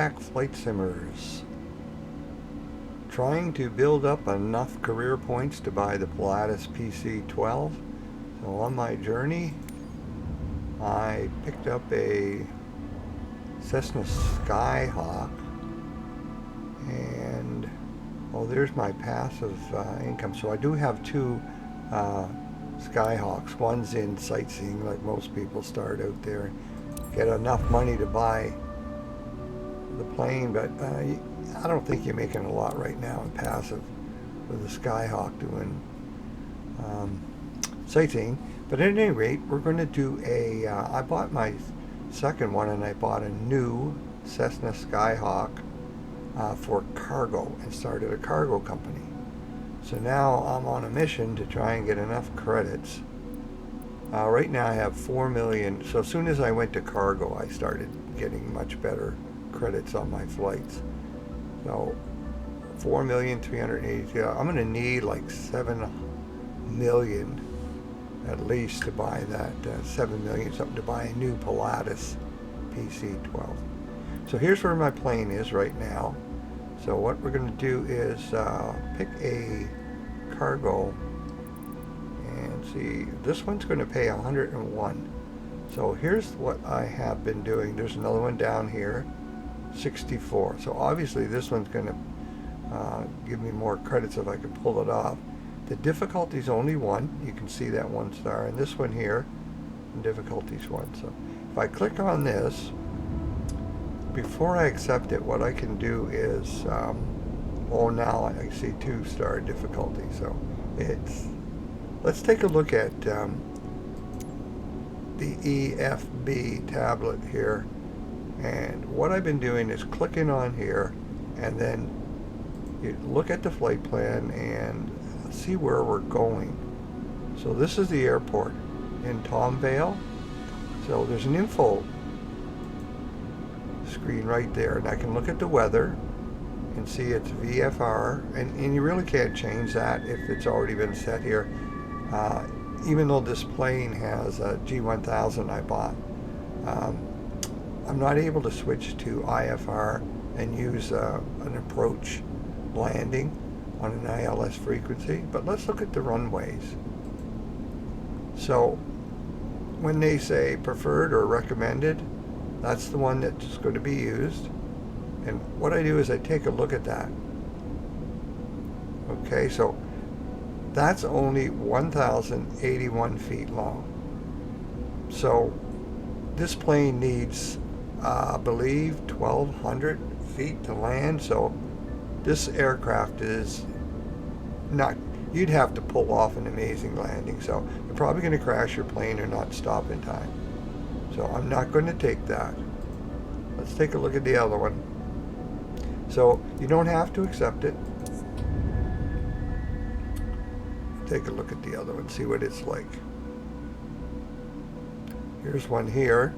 back, flight simmers. Trying to build up enough career points to buy the Pilatus PC-12. So on my journey, I picked up a Cessna Skyhawk, and there's my passive income. So I do have two Skyhawks. One's in sightseeing, like most people start out there and get enough money to buy the plane, but I don't think you're making a lot right now in passive with the Skyhawk doing sightseeing. But at any rate, we're going to do I bought my second one, and I bought a new Cessna Skyhawk for cargo and started a cargo company. So now I'm on a mission to try and get enough credits. Right now I have 4 million. So as soon as I went to cargo, I started getting much better credits on my flights. So 4,382,000. I'm going to need like 7 million at least to buy that 7 million something to buy a new Pilatus PC-12. So here's where my plane is right now. So what we're going to do is pick a cargo and see. This one's going to pay 101. So here's what I have been doing. There's another one down here, 64. So obviously this one's going to give me more credits if I can pull it off. The difficulty is only 1. You can see that 1 star, and this one here, difficulty is 1. So if I click on this, before I accept it, what I can do is, now I see 2-star difficulty. So let's take a look at the EFB tablet here. And what I've been doing is clicking on here, and then you look at the flight plan and see where we're going. So this is the airport in Tomvale. So there's an info screen right there, and I can look at the weather and see it's VFR, and you really can't change that if it's already been set here. Even though this plane has a G1000 I bought, I'm not able to switch to IFR and use an approach landing on an ILS frequency. But let's look at the runways. So when they say preferred or recommended, that's the one that's going to be used. And what I do is I take a look at that. Okay, so that's only 1,081 feet long. So this plane needs, I believe, 1,200 feet to land. So this aircraft is not, you'd have to pull off an amazing landing. So you're probably going to crash your plane or not stop in time. So I'm not going to take that. Let's take a look at the other one. So you don't have to accept it. Take a look at the other one, see what it's like. Here's one here.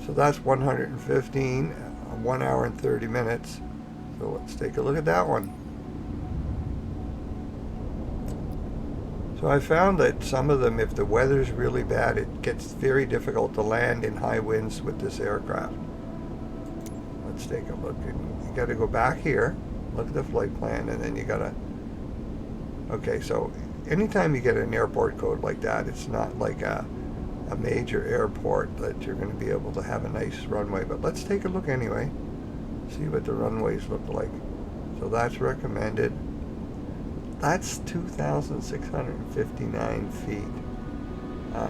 So that's 115, 1 hour and 30 minutes. So let's take a look at that one. So I found that some of them, if the weather's really bad, it gets very difficult to land in high winds with this aircraft. Let's take a look. You got to go back here, look at the flight plan, and then you got to. Okay, so anytime you get an airport code like that, it's not like a major airport that you're going to be able to have a nice runway. But let's take a look anyway, see what the runways look like. So that's recommended. That's 2,659 feet,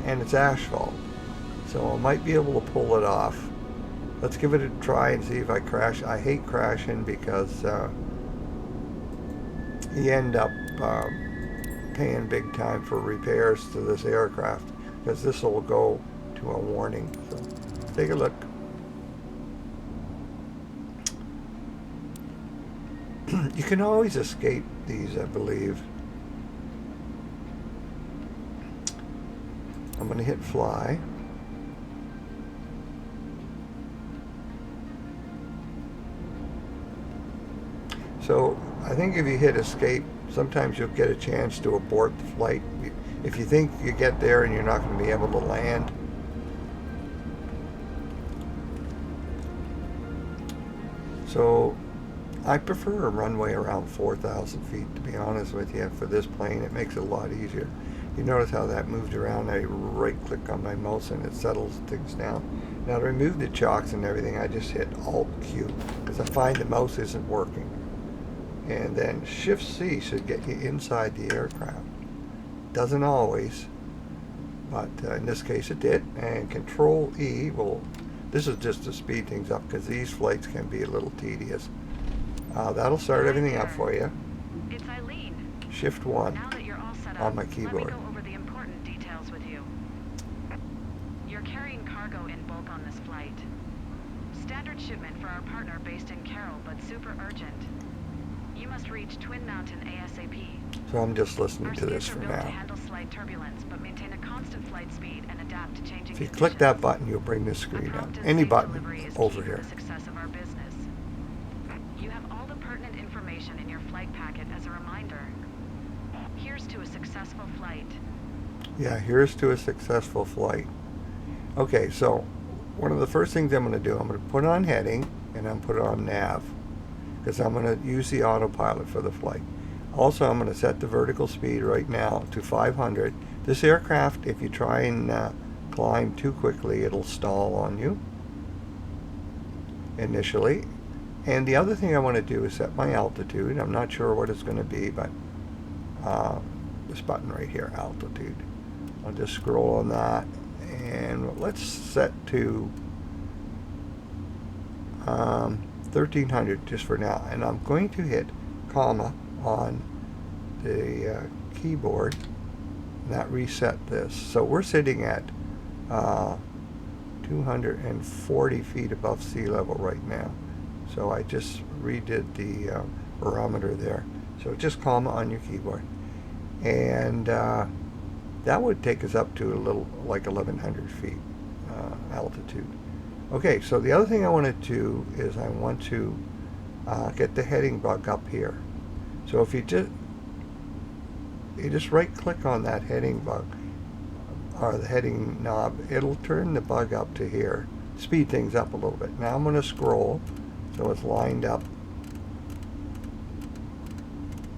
and it's asphalt, so I might be able to pull it off. Let's give it a try and see if I crash. I hate crashing because you end up paying big time for repairs to this aircraft, because this will go to a warning. So take a look. You can always escape these, I believe. I'm going to hit fly. So I think if you hit escape, sometimes you'll get a chance to abort the flight. If you think you get there and you're not going to be able to land. So I prefer a runway around 4,000 feet, to be honest with you. For this plane, it makes it a lot easier. You notice how that moved around. I right click on my mouse and it settles things down. Now to remove the chocks and everything, I just hit Alt Q because I find the mouse isn't working. And then Shift C should get you inside the aircraft. Doesn't always, but in this case it did. And Control E will, this is just to speed things up because these flights can be a little tedious. That'll start everything up for you. It's Eileen. Shift 1 Now that you're all set up, on my keyboard. let me go over the important details with you. You're carrying cargo in bulk on this flight. Standard shipment for our partner based in Carroll, but super urgent. You must reach Twin Mountain ASAP. So I'm just listening Our to this skids for are built to now. handle slight turbulence, but maintain a constant flight speed and adapt to changing If you conditions. click that button, you'll bring this screen up. Prompt and Any safe button delivery is over key here. to the success of our business. You have all the pertinent information in your flight packet as a reminder. Here's to a successful flight. Yeah, here's to a successful flight. Okay, so one of the first things I'm going to do, I'm going to put on heading and I'm put on nav because I'm going to use the autopilot for the flight. Also, I'm going to set the vertical speed right now to 500. This aircraft, if you try and climb too quickly, it'll stall on you initially. And the other thing I want to do is set my altitude. I'm not sure what it's going to be, but this button right here, altitude. I'll just scroll on that, and let's set to 1300 just for now. And I'm going to hit comma on the keyboard, and that reset this. So we're sitting at 240 feet above sea level right now. So I just redid the barometer there. So just comma on your keyboard. And that would take us up to a little like 1,100 feet altitude. Okay, so the other thing I want to do is I want to get the heading bug up here. So if you just right click on that heading bug or the heading knob, it'll turn the bug up to here, speed things up a little bit. Now I'm going to scroll so it's lined up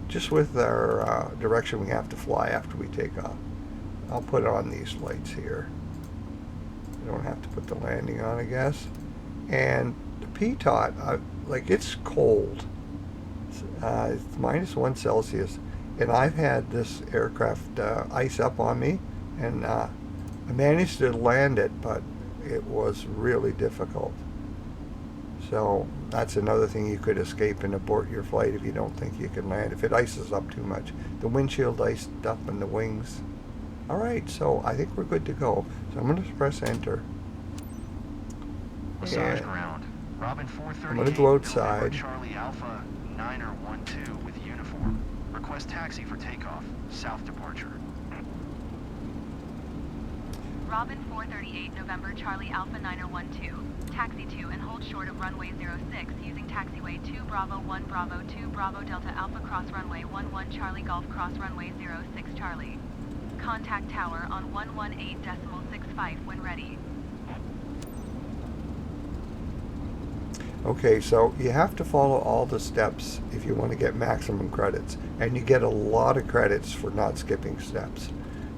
just with our direction we have to fly after we take off. I'll put on these lights here. You don't have to put the landing on, I guess. And the PTOT, like, it's cold. It's -1 Celsius, and I've had this aircraft ice up on me, and I managed to land it, but it was really difficult. So that's another thing you could escape and abort your flight if you don't think you can land, if it ices up too much. The windshield iced up and the wings. All right, so I think we're good to go. So I'm going to press enter. Massage ground. Robin 438. I'm going to go outside. Charlie Alpha 9er12 with uniform. Request taxi for takeoff. South departure. Robin 438, November Charlie Alpha 9er12. Taxi to and hold short of runway 06 using taxiway 2 Bravo 1 Bravo 2 Bravo Delta Alpha cross runway 11 Charlie Golf cross runway 06 Charlie. Contact tower on 118.65 when ready. Okay, so you have to follow all the steps if you want to get maximum credits, and you get a lot of credits for not skipping steps.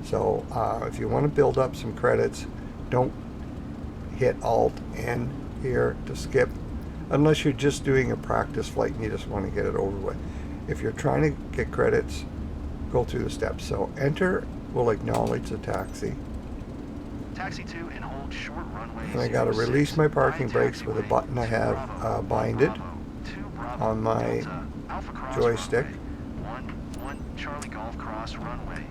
So if you want to build up some credits, don't hit Alt-N here to skip, unless you're just doing a practice flight and you just want to get it over with. If you're trying to get credits, go through the steps. So enter will acknowledge the taxi. Taxi to and hold short runway. And I got to release my parking brakes with a button I have binded on my joystick. 11 Charlie Golf cross runway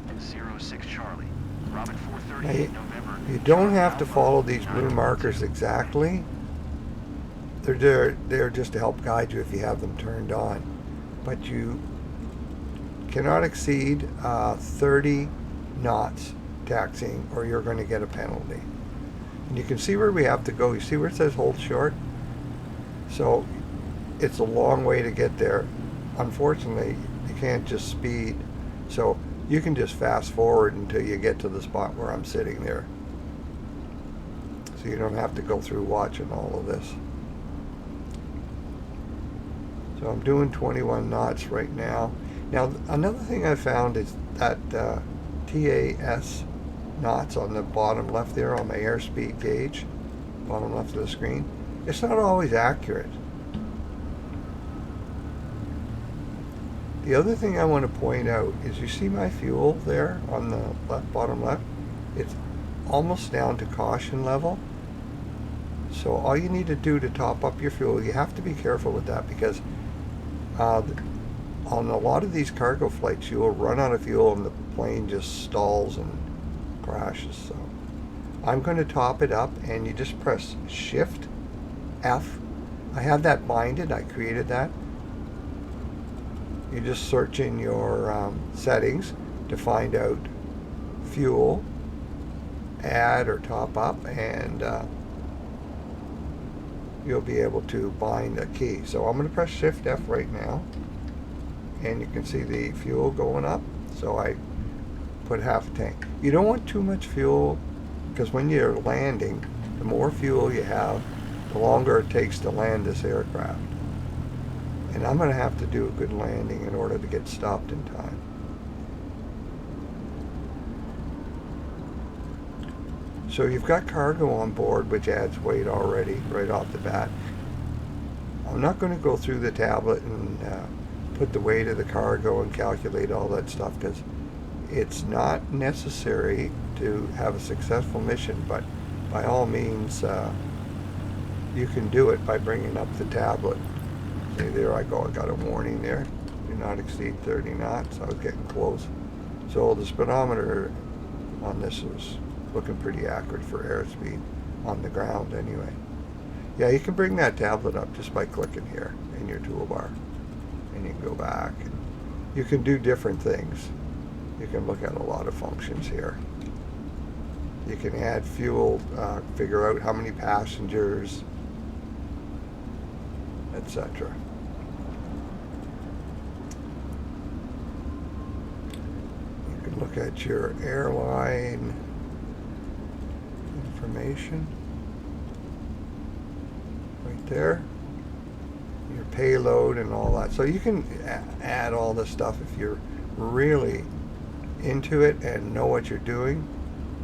06 Charlie. Robin 438 November. You don't have to follow these blue markers exactly. They're there just to help guide you if you have them turned on. But you cannot exceed 30 knots taxiing, or you're going to get a penalty. And you can see where we have to go. You see where it says hold short? So it's a long way to get there. Unfortunately, you can't just speed. So you can just fast forward until you get to the spot where I'm sitting there. So you don't have to go through watching all of this. So I'm doing 21 knots right now. Now, another thing I found is that TAS knots on the bottom left there on my airspeed gauge, bottom left of the screen, it's not always accurate. The other thing I want to point out is you see my fuel there on the left, bottom left? It's almost down to caution level. So all you need to do to top up your fuel, you have to be careful with that, because on a lot of these cargo flights, you will run out of fuel and the plane just stalls and crashes. So I'm going to top it up, and you just press Shift F. I have that binded. I created that. You just search in your settings to find out fuel, add or top up, and you'll be able to bind a key. So I'm going to press Shift F right now, and you can see the fuel going up. So I put half a tank. You don't want too much fuel, because when you're landing, the more fuel you have, the longer it takes to land this aircraft. And I'm going to have to do a good landing in order to get stopped in time. So you've got cargo on board, which adds weight already right off the bat. I'm not going to go through the tablet and put the weight of the cargo and calculate all that stuff, because it's not necessary to have a successful mission, but by all means you can do it by bringing up the tablet. See, there I go, I got a warning there, do not exceed 30 knots. I was getting close. So the speedometer on this is looking pretty accurate for airspeed on the ground anyway. Yeah, you can bring that tablet up just by clicking here in your toolbar, and you can go back and you can do different things. You can look at a lot of functions here. You can add fuel, figure out how many passengers, etc. You can look at your airline information right there, your payload and all that. So you can add all this stuff if you're really into it and know what you're doing,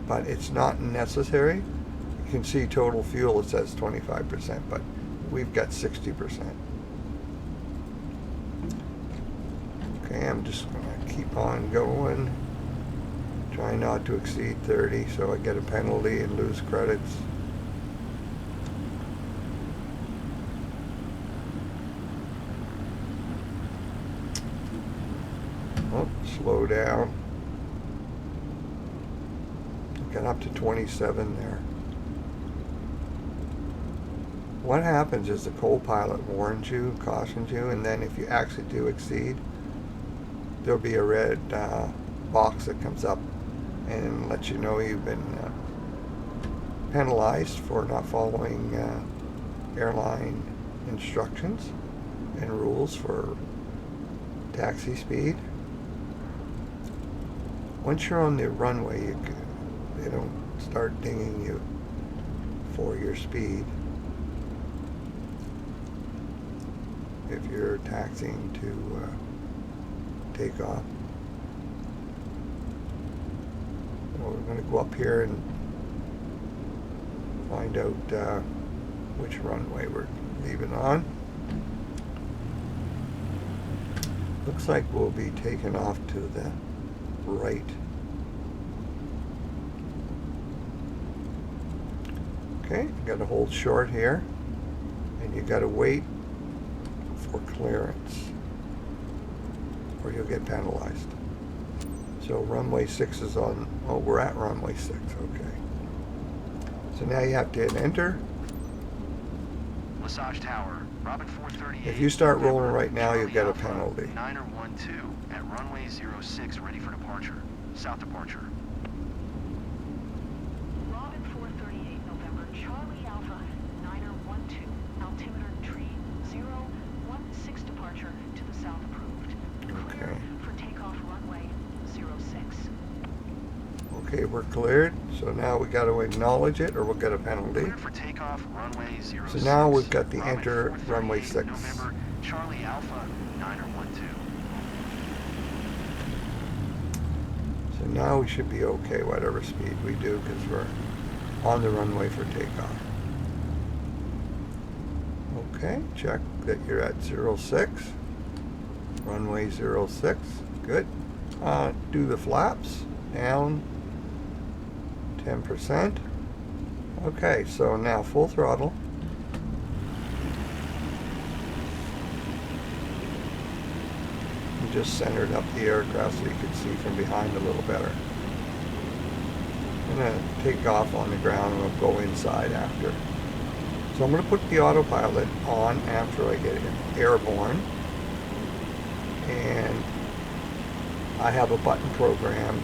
but it's not necessary. You can see total fuel, it says 25%, but we've got 60%. Okay, I'm just going to keep on going. Try not to exceed 30 so I get a penalty and lose credits. Oh, slow down. Get up to 27 there. What happens is the co-pilot warns you, cautions you, and then if you actually do exceed, there'll be a red box that comes up and lets you know you've been penalized for not following airline instructions and rules for taxi speed. Once you're on the runway, they don't start dinging you for your speed if you're taxiing to take off. Well, we're going to go up here and find out which runway we're leaving on. Looks like we'll be taking off to the right. Okay, you got to hold short here, and you got to wait for clearance, or you'll get penalized. So runway 6 is on. Oh, we're at runway 6. Okay. So now you have to hit enter. Massage Tower, Robin 438. If you start rolling right now, you'll get a penalty. 9er12 at runway 06, ready for departure. South departure. Robin 438, November, Charlie Alpha, 9er12, altimeter tree 016 departure to the south approved. Clear Okay. for takeoff runway 06. Okay, we're cleared. So now we got to acknowledge it or we'll get a penalty. Cleared for takeoff, runway 06. So now we've got the Robin enter 438, runway 6. November, Charlie Alpha, 9er12. So now we should be okay whatever speed we do because we're on the runway for takeoff. Okay, check that you're at 06. Runway 06. Good. Do the flaps. Down 10%. Okay, so now full throttle. And just centered up the aircraft so you can see from behind a little better. I'm going to take off on the ground and we'll go inside after. So I'm going to put the autopilot on after I get airborne. And I have a button programmed,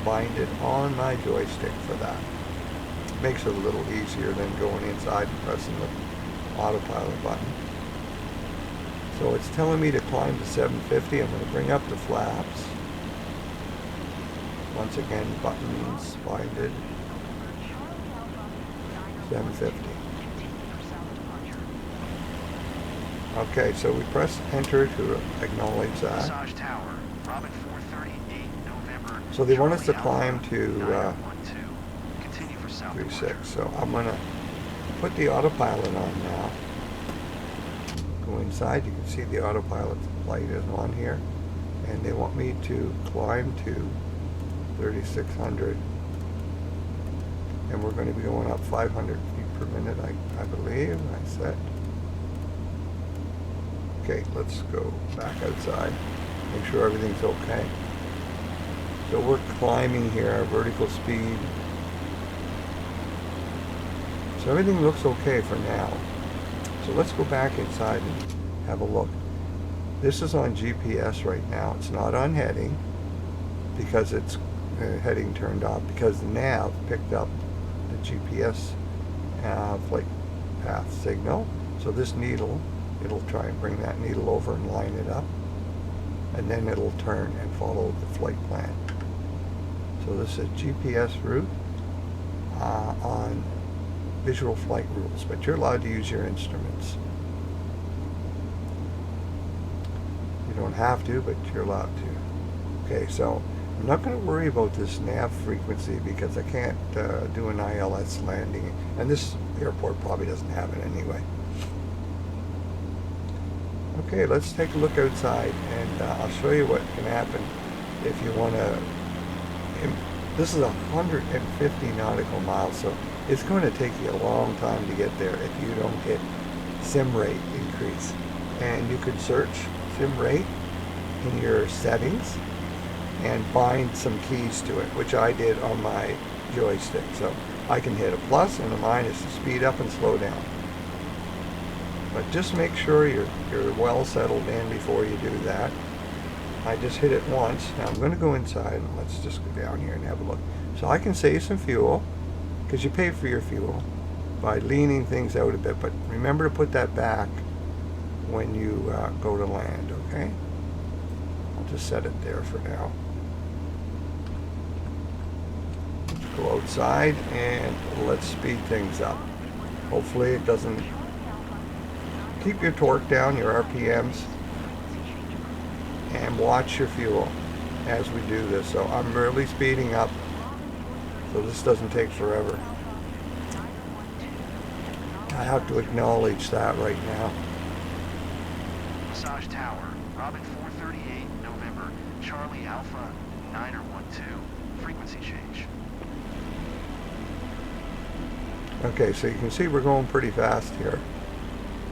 bind it on my joystick for that. Makes it a little easier than going inside and pressing the autopilot button. So it's telling me to climb to 750. I'm going to bring up the flaps. Once again, buttons binded. 750. Okay, so we press enter to acknowledge that. Massage Tower, Robin 438, November. So they want us to Charlie climb Alpha, to 912. Continue for south 36. So I'm going to put the autopilot on now. Go inside. You can see the autopilot light is on here. And they want me to climb to 3,600. And we're going to be going up 500 feet per minute, I believe. I set. Okay, let's go back outside. Make sure everything's okay. So we're climbing here, our vertical speed. So everything looks okay for now. So let's go back inside and have a look. This is on GPS right now. It's not on heading because it's heading turned off because the nav picked up the GPS flight path signal. So this needle, it'll try and bring that needle over and line it up, and then it'll turn and follow the flight plan. So this is a GPS route on visual flight rules, but you're allowed to use your instruments. You don't have to, but you're allowed to. Okay, so I'm not going to worry about this nav frequency because I can't do an ILS landing, and this airport probably doesn't have it anyway. Okay, let's take a look outside, and I'll show you what can happen if you want to. This is 150 nautical miles, so it's going to take you a long time to get there if you don't get sim rate increase. And you could search sim rate in your settings and bind some keys to it, which I did on my joystick. So I can hit a plus and a minus to speed up and slow down. But just make sure you're well settled in before you do that. I just hit it once. Now I'm going to go inside and let's just go down here and have a look. So I can save some fuel because you pay for your fuel by leaning things out a bit. But remember to put that back when you go to land, okay? I'll just set it there for now. Let's go outside and let's speed things up. Hopefully it doesn't. Keep your torque down, your RPMs, and watch your fuel as we do this. So I'm really speeding up, so this doesn't take forever. I have to acknowledge that right now. Massage Tower, Robin 438, November, Charlie Alpha, 9er12. Frequency change. Okay, so you can see we're going pretty fast here.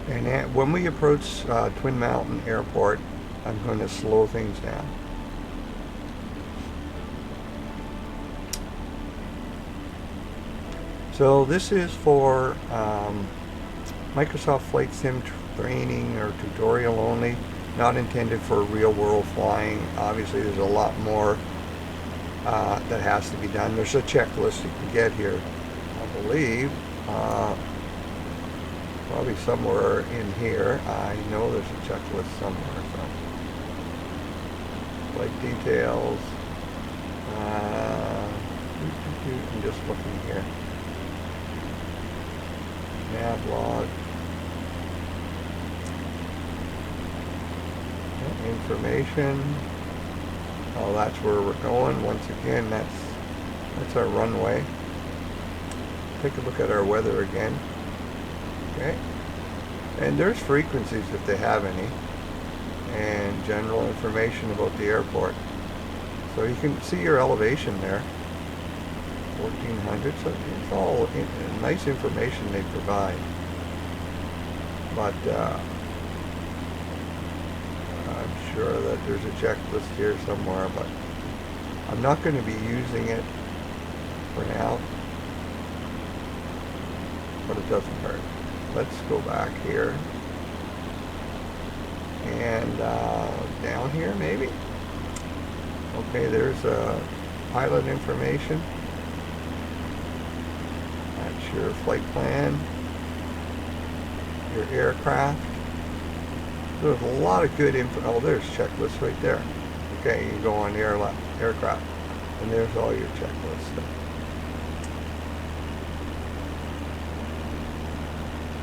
And when we approach Twin Mountain Airport, I'm going to slow things down. So this is for Microsoft Flight Sim training or tutorial only, not intended for real world flying. Obviously there's a lot more that has to be done. There's a checklist you can get here, I believe. Probably somewhere in here. I know there's a checklist somewhere. So, flight details. I'm just looking here. Nav log. Information. Oh, that's where we're going. Once again, that's our runway. Take a look at our weather again. Okay. And there's frequencies if they have any, and general information about the airport. So you can see your elevation there, 1400. So it's all nice information they provide. But I'm sure that there's a checklist here somewhere, but I'm not going to be using it for now. But it doesn't hurt. Let's go back here. And down here maybe. Okay, there's pilot information. That's your flight plan, your aircraft. There's a lot of good info. Oh, there's checklists right there. Okay, you go on the aircraft, and there's all your checklists.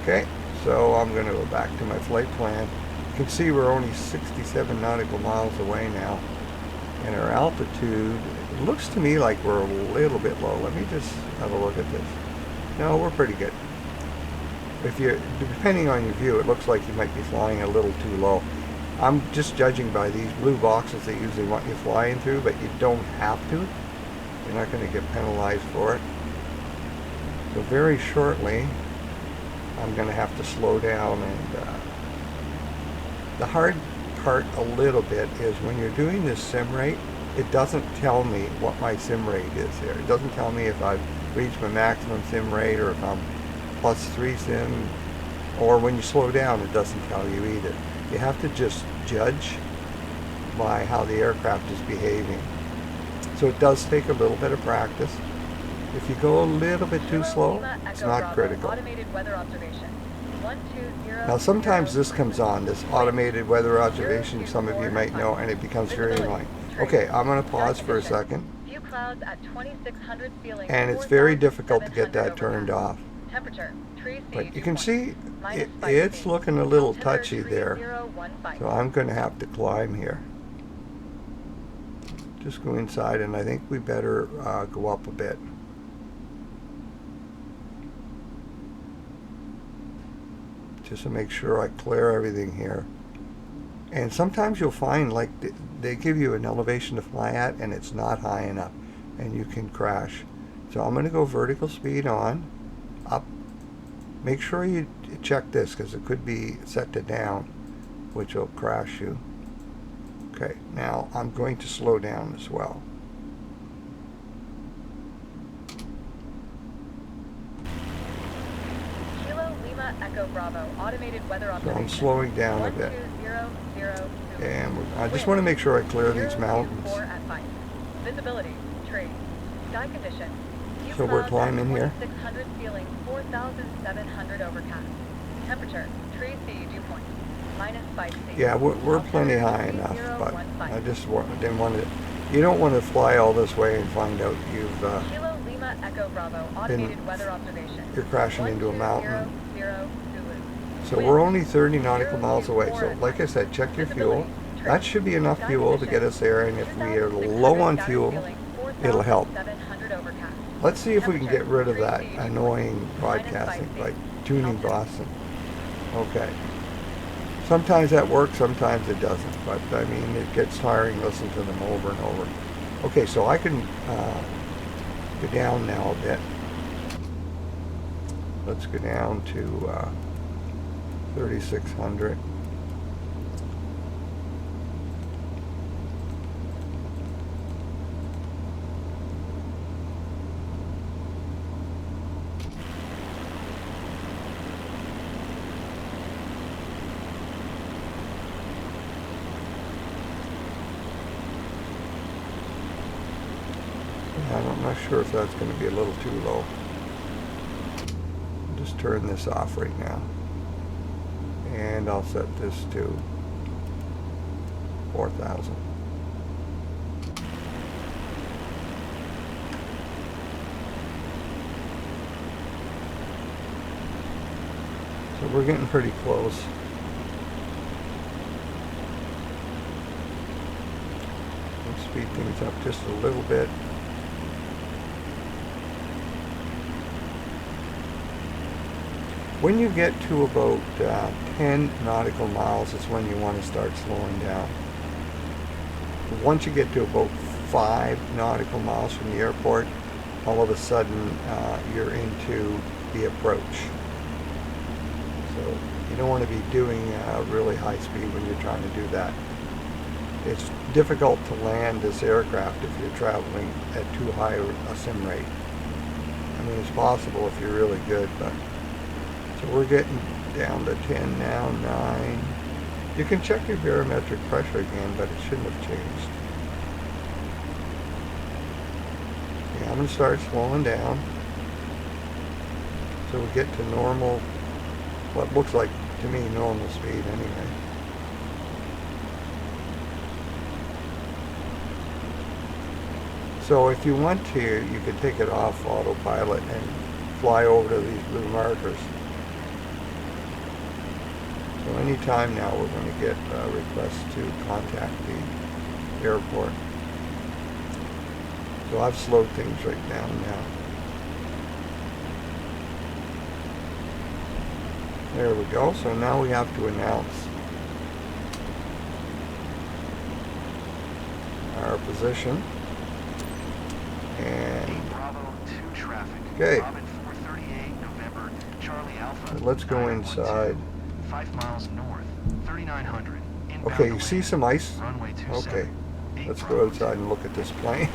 Okay, so I'm going to go back to my flight plan. You can see we're only 67 nautical miles away now. And our altitude, it looks to me like we're a little bit low. Let me just have a look at this. No, we're pretty good. If you, depending on your view, it looks like you might be flying a little too low. I'm just judging by these blue boxes they usually want you flying through, but you don't have to. You're not going to get penalized for it. So very shortly, I'm going to have to slow down, and the hard part a little bit is when you're doing this sim rate, it doesn't tell me what my sim rate is here. It doesn't tell me if I've reached my maximum sim rate or if I'm +3 sim, or when you slow down it doesn't tell you either. You have to just judge by how the aircraft is behaving. So it does take a little bit of practice. If you go a little bit too slow, it's not critical. Automated weather observation. 120. Now sometimes this comes on, this automated weather observation, some of you might know, and it becomes very annoying. Okay, I'm going to pause for a second. Few clouds at 2600 feeling. And it's very difficult to get that turned off. Temperature, tree But you can see it's looking a little touchy there. So I'm going to have to climb here. Just go inside, and I think we better go up a bit. Just to make sure I clear everything here. And sometimes you'll find like they give you an elevation to fly at and it's not high enough and you can crash. So I'm going to go vertical speed on, up. Make sure you check this because it could be set to down, which will crash you. Okay, now I'm going to slow down as well. Echo Bravo, automated weather observation. So I'm slowing down a bit. 1200. And I just want to make sure I clear these mountains. 4 at 5. Visibility, tree, sky condition. So we're climbing here. 600 feeling 4,700 overcast. Temperature, tree sea dew point, -5 C. Yeah, we're plenty high enough, but I just didn't want to. You don't want to fly all this way and find out you've Kilo Lima Echo Bravo, automated weather observation. You're crashing into a mountain. 120 So we're only 30 nautical miles away. So like I said, check your fuel. That should be enough fuel to get us there, and if we are low on fuel, it'll help. Let's see if we can get rid of that annoying broadcasting, like tuning Boston. Okay. Sometimes that works, sometimes it doesn't, but I mean, it gets tiring listening to them over and over. Okay, so I can go down now a bit. Let's go down to 3,600. I'm not sure if that's going to be a little too low. I'll just turn this off right now. And I'll set this to 4,000. So we're getting pretty close. Let's speed things up just a little bit. When you get to about 10 nautical miles is when you want to start slowing down. Once you get to about 5 nautical miles from the airport, all of a sudden you're into the approach. So you don't want to be doing really high speed when you're trying to do that. It's difficult to land this aircraft if you're traveling at too high a sim rate. I mean, it's possible if you're really good, but so we're getting down to 10 now, 9. You can check your barometric pressure again, but it shouldn't have changed. Yeah, I'm going to start slowing down. So we get to normal, what looks like to me normal speed anyway. So if you want to, you could take it off autopilot and fly over to these blue markers. So anytime now we're going to get requests to contact the airport. So I've slowed things right down now. There we go. So now we have to announce our position. And Bravo 2 traffic. okay. Robin 438 November Charlie Alpha. Let's go 912, inside. 5 miles north, 3900. Inbound Okay, to you see land. some ice? Runway 27. Okay, 8 let's Bravo go outside and look at this plane.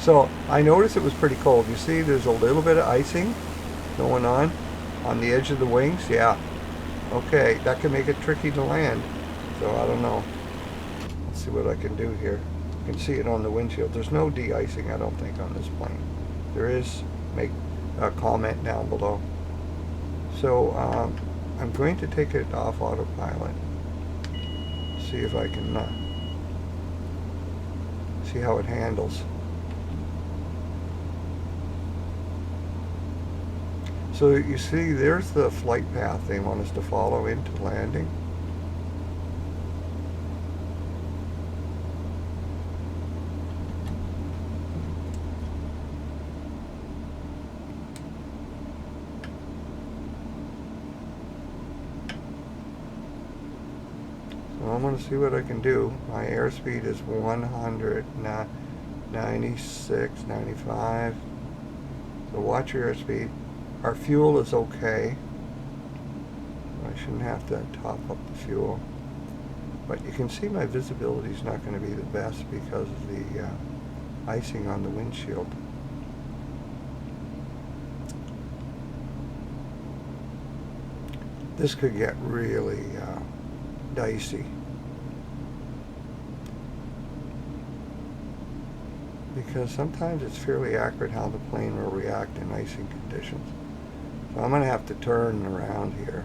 So I noticed it was pretty cold. You see there's a little bit of icing going on the edge of the wings. Yeah. Okay, that can make it tricky to land. So I don't know. Let's see what I can do here. You can see it on the windshield. There's no de-icing, I don't think, on this plane. There is. Make a comment down below. So I'm going to take it off autopilot. See if I can see how it handles. So you see, there's the flight path they want us to follow into landing. So I'm going to see what I can do. My airspeed is 196, 95. So watch your airspeed. Our fuel is okay. I shouldn't have to top up the fuel. But you can see my visibility is not going to be the best because of the icing on the windshield. This could get really dicey. Because sometimes it's fairly accurate how the plane will react in icing conditions. So I'm going to have to turn around here.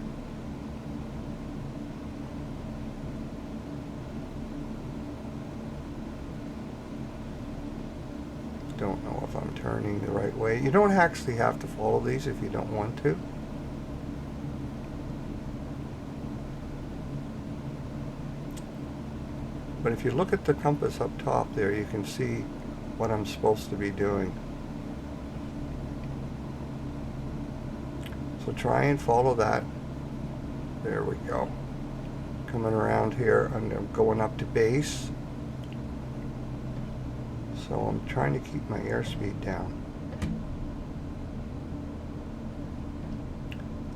Don't know if I'm turning the right way. You don't actually have to follow these if you don't want to. But if you look at the compass up top there, you can see what I'm supposed to be doing. So try and follow that. There we go. Coming around here, I'm going up to base. So I'm trying to keep my airspeed down.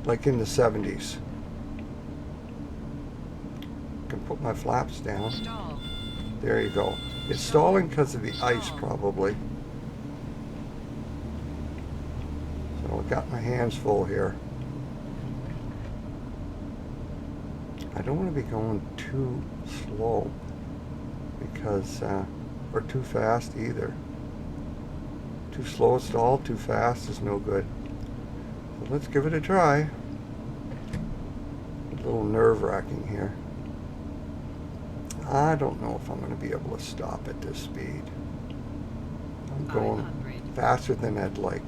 Like in the 70s. I can put my flaps down. Stall. There you go. It's stalling because of the ice, probably. So I got my hands full here. I don't want to be going too slow because, or too fast either. Too slow stall, too fast is no good. So let's give it a try. A little nerve-wracking here. I don't know if I'm going to be able to stop at this speed. I'm going faster than I'd like.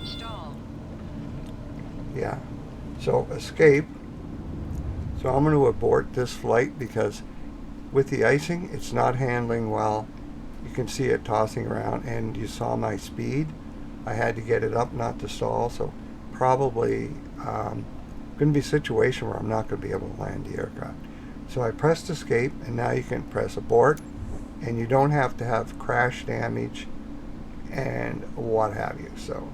Stall. Yeah. So escape. So I'm going to abort this flight because with the icing, it's not handling well. You can see it tossing around, and you saw my speed. I had to get it up not to stall, so probably going to be a situation where I'm not going to be able to land the aircraft. So I pressed escape, and now you can press abort, and you don't have to have crash damage and what have you. So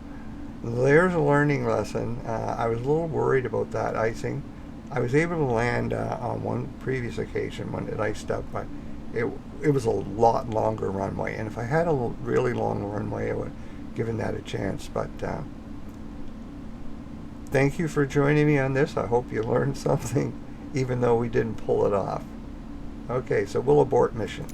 there's a learning lesson. I was a little worried about that icing. I was able to land on one previous occasion when it iced up, but it was a lot longer runway, and if I had a really long runway, I would have given that a chance. But thank you for joining me on this. I hope you learned something, even though we didn't pull it off. Okay, so we'll abort mission.